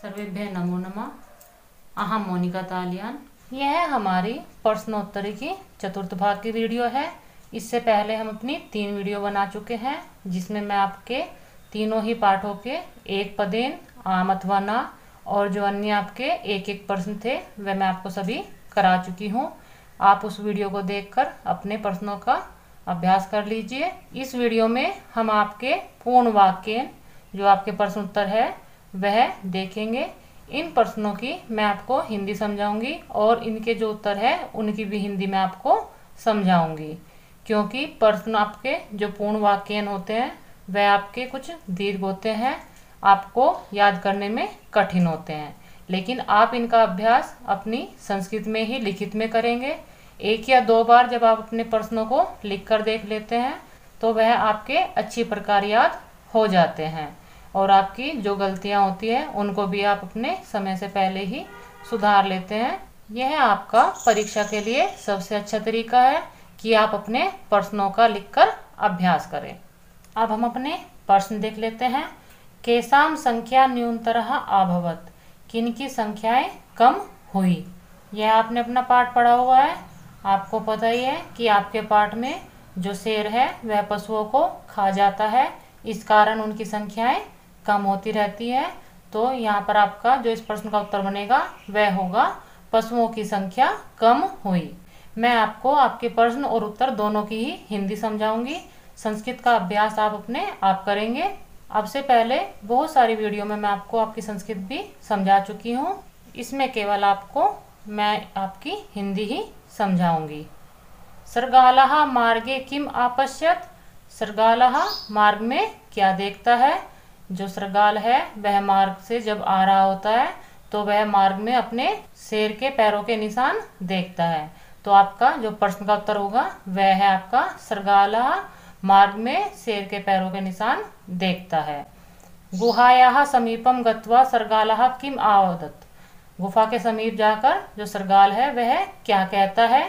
सर्वेभ्यः नमो नमः। अहम मोनिका तालियान। यह हमारी प्रश्नोत्तरी की चतुर्थ भाग की वीडियो है। इससे पहले हम अपनी 3 वीडियो बना चुके हैं, जिसमें मैं आपके तीनों ही पाठों के एक पदेन, आम अथवा ना और जो अन्य आपके एक एक प्रश्न थे वह मैं आपको सभी करा चुकी हूँ। आप उस वीडियो को देखकर अपने प्रश्नों का अभ्यास कर लीजिए। इस वीडियो में हम आपके पूर्ण वाक्य जो आपके प्रश्न उत्तर है वह देखेंगे। इन प्रश्नों की मैं आपको हिंदी समझाऊंगी और इनके जो उत्तर है उनकी भी हिंदी में आपको समझाऊंगी, क्योंकि प्रश्न आपके जो पूर्ण वाक्य होते हैं वह आपके कुछ दीर्घ होते हैं, आपको याद करने में कठिन होते हैं। लेकिन आप इनका अभ्यास अपनी संस्कृत में ही लिखित में करेंगे। 1 या 2 बार जब आप अपने प्रश्नों को लिख कर देख लेते हैं तो वह आपके अच्छी प्रकार याद हो जाते हैं और आपकी जो गलतियां होती हैं उनको भी आप अपने समय से पहले ही सुधार लेते हैं। यह आपका परीक्षा के लिए सबसे अच्छा तरीका है कि आप अपने प्रश्नों का लिखकर अभ्यास करें। अब हम अपने प्रश्न देख लेते हैं। केसाम संख्या न्यूनतरः अभवत्, किन की संख्याएं कम हुई। यह आपने अपना पाठ पढ़ा हुआ है। आपको पता ही है कि आपके पाठ में जो शेर है वह पशुओं को खा जाता है, इस कारण उनकी संख्याएं कम होती रहती है। तो यहाँ पर आपका जो इस प्रश्न का उत्तर बनेगा वह होगा पशुओं की संख्या कम हुई। मैं आपको आपके प्रश्न और उत्तर दोनों की ही हिंदी समझाऊंगी। संस्कृत का अभ्यास आप अपने आप करेंगे। अब से पहले बहुत सारी वीडियो में मैं आपको आपकी संस्कृत भी समझा चुकी हूँ। इसमें केवल आपको मैं आपकी हिंदी ही समझाऊंगी। सर्गालः मार्गे किम आपश्यत्, सर्गालः मार्ग में क्या देखता है। जो सर्गाल है वह मार्ग से जब आ रहा होता है तो वह मार्ग में अपने शेर के पैरों के निशान देखता है। तो आपका जो प्रश्न का उत्तर होगा वह है आपका सर्गालः मार्ग में शेर के पैरों के निशान देखता है। गुहायाः समीपम गत्वा सर्गालः किम आवदत्, गुफा के समीप जाकर जो सर्गाल है वह क्या कहता है।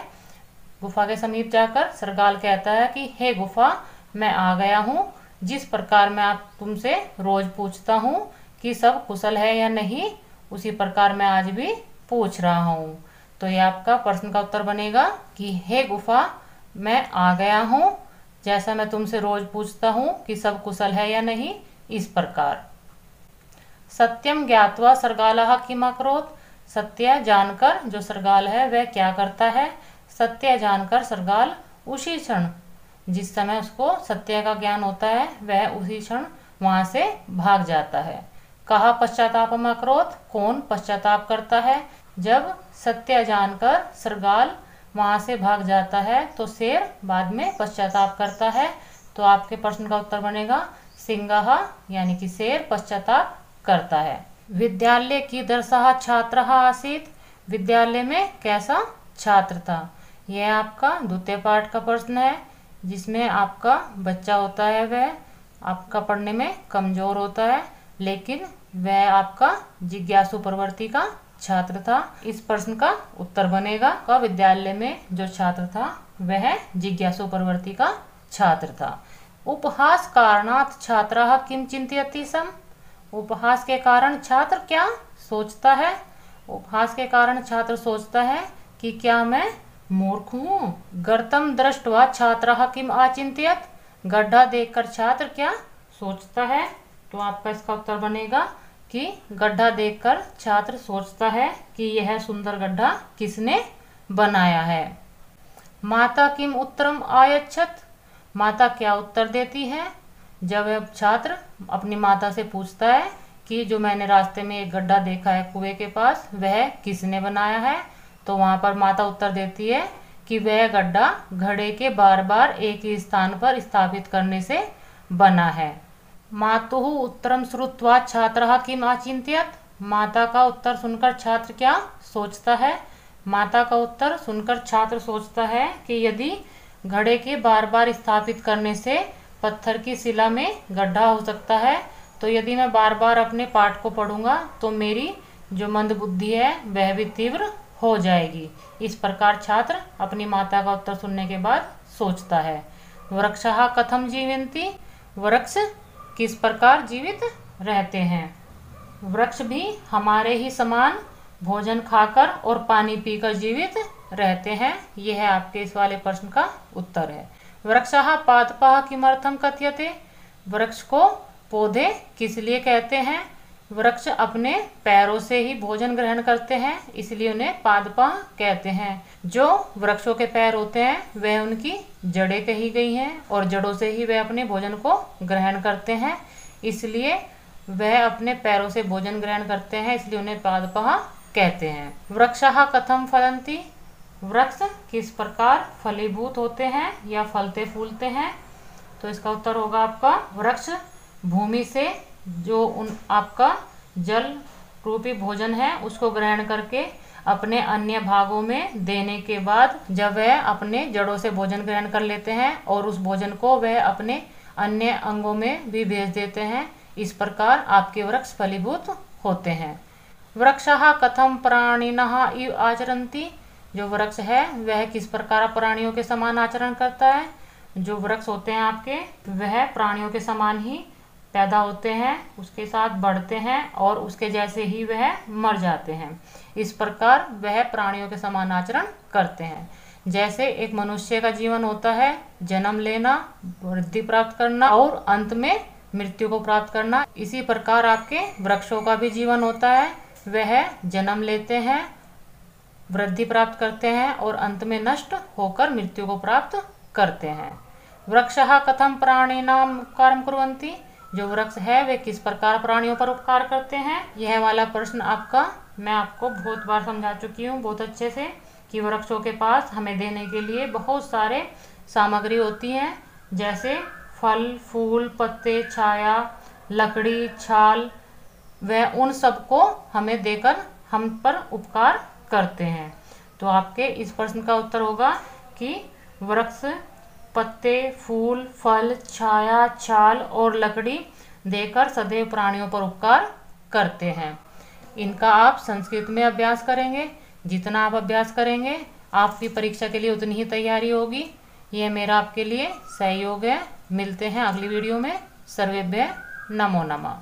गुफा के समीप जाकर सर्गाल कहता है कि हे गुफा, मैं आ गया हूँ। जिस प्रकार मैं आप तुमसे रोज पूछता हूँ कि सब कुशल है या नहीं, उसी प्रकार मैं आज भी पूछ रहा हूँ। तो ये आपका प्रश्न का उत्तर बनेगा कि हे गुफा, मैं आ गया हूँ, जैसा मैं तुमसे रोज पूछता हूँ कि सब कुशल है या नहीं, इस प्रकार। सत्यम ज्ञात्वा सर्गालः किम अकरोत्, सत्य जानकर जो सर्गाल है वह क्या करता है। सत्य जानकर सर्गाल उसी क्षण, जिस समय उसको सत्य का ज्ञान होता है वह उसी क्षण वहां से भाग जाता है। कहा पश्चातापम अकरोत्, कौन पश्चाताप करता है। जब सत्य जानकर सर्गाल वहां से भाग जाता है तो शेर बाद में पश्चाताप करता है। तो आपके प्रश्न का उत्तर बनेगा सिंहः, यानी कि शेर पश्चाताप करता है। विद्यालय कीदृशः छात्रः आसीत्, विद्यालय में कैसा छात्र था। यह आपका द्वितीय पाठ का प्रश्न है, जिसमें आपका बच्चा होता है वह आपका पढ़ने में कमजोर होता है, लेकिन वह आपका जिज्ञासु प्रवृत्ति का छात्र था। इस प्रश्न का उत्तर बनेगा का विद्यालय में जो छात्र था वह जिज्ञासु प्रवृत्ति का छात्र था। उपहास कारणात् छात्रः किम चिंतयति स्म, उपहास के कारण छात्र क्या सोचता है। उपहास के कारण छात्र सोचता है कि क्या मैं मूर्ख हूँ। गर्तम दृष्ट्वा छात्रः किम आचिंत्यत, गड्ढा देखकर छात्र क्या सोचता है। तो आपका इसका उत्तर बनेगा कि गड्ढा देखकर छात्र सोचता है कि यह सुंदर गड्ढा किसने बनाया है। माता किम उत्तरम आयच्छत, माता क्या उत्तर देती है। जब छात्र अपनी माता से पूछता है कि जो मैंने रास्ते में एक गड्ढा देखा है कुएं के पास वह किसने बनाया है, तो वहां पर माता उत्तर देती है कि वह गड्ढा घड़े के बार बार एक ही स्थान पर स्थापित करने से बना है। मातुः उत्तरम श्रुत्वा छात्रः किम आचिंत्यत, माता का उत्तर सुनकर छात्र क्या सोचता है। माता का उत्तर सुनकर छात्र सोचता है कि यदि घड़े के बार बार स्थापित करने से पत्थर की शिला में गड्ढा हो सकता है, तो यदि मैं बार बार अपने पाठ को पढ़ूंगा तो मेरी जो मंद बुद्धि है वह भी तीव्र हो जाएगी। इस प्रकार छात्र अपनी माता का उत्तर सुनने के बाद सोचता है। वृक्षः कथम जीवन्ति, वृक्ष किस प्रकार जीवित रहते हैं। वृक्ष भी हमारे ही समान भोजन खाकर और पानी पीकर जीवित रहते हैं। यह है आपके इस वाले प्रश्न का उत्तर है। वृक्षः पादपः किमर्थं कथ्यते? वृक्ष को पौधे किस लिए कहते हैं? वृक्ष अपने पैरों से ही भोजन ग्रहण करते हैं, इसलिए उन्हें पादपः कहते हैं। जो वृक्षों के पैर होते हैं वह उनकी जड़ें कही गई हैं और जड़ों से ही वे अपने भोजन को ग्रहण करते हैं, इसलिए वह अपने पैरों से भोजन ग्रहण करते हैं, इसलिए उन्हें पादपः कहते हैं। वृक्षः कथं फलन्ति? वृक्ष किस प्रकार फलीभूत होते हैं या फलते फूलते हैं? तो इसका उत्तर होगा आपका वृक्ष भूमि से जो आपका जल रूपी भोजन है उसको ग्रहण करके अपने अन्य भागों में देने के बाद जब वह अपने जड़ों से भोजन ग्रहण कर लेते हैं और उस भोजन को वह अपने अन्य अंगों में भी भेज देते हैं, इस प्रकार आपके वृक्ष फलीभूत होते हैं। वृक्षः कथं प्राणिनः इव आचरन्ति? जो वृक्ष है वह किस प्रकार प्राणियों के समान आचरण करता है? जो वृक्ष होते हैं आपके वह प्राणियों के समान ही पैदा होते हैं, उसके साथ बढ़ते हैं और उसके जैसे ही वह मर जाते हैं। इस प्रकार वह प्राणियों के समान आचरण करते हैं। जैसे एक मनुष्य का जीवन होता है जन्म लेना, वृद्धि प्राप्त करना और अंत में मृत्यु को प्राप्त करना, इसी प्रकार आपके वृक्षों का भी जीवन होता है। वह जन्म लेते हैं, वृद्धि प्राप्त करते हैं और अंत में नष्ट होकर मृत्यु को प्राप्त करते हैं। वृक्षः कथं प्राणिनां उपकारं कुर्वन्ति? जो वृक्ष है वे किस प्रकार प्राणियों पर उपकार करते हैं? यह वाला प्रश्न आपका मैं आपको बहुत बार समझा चुकी हूँ बहुत अच्छे से कि वृक्षों के पास हमें देने के लिए बहुत सारे सामग्री होती हैं, जैसे फल, फूल, पत्ते, छाया, लकड़ी, छाल, वह उन सबको हमें देकर हम पर उपकार करते हैं। तो आपके इस प्रश्न का उत्तर होगा कि वृक्ष पत्ते, फूल, फल, छाया, छाल और लकड़ी देकर सदैव प्राणियों पर उपकार करते हैं। इनका आप संस्कृत में अभ्यास करेंगे, जितना आप अभ्यास करेंगे आपकी परीक्षा के लिए उतनी ही तैयारी होगी। यह मेरा आपके लिए सहयोग है। मिलते हैं अगली वीडियो में। सर्वेभ्यः नमो नमः।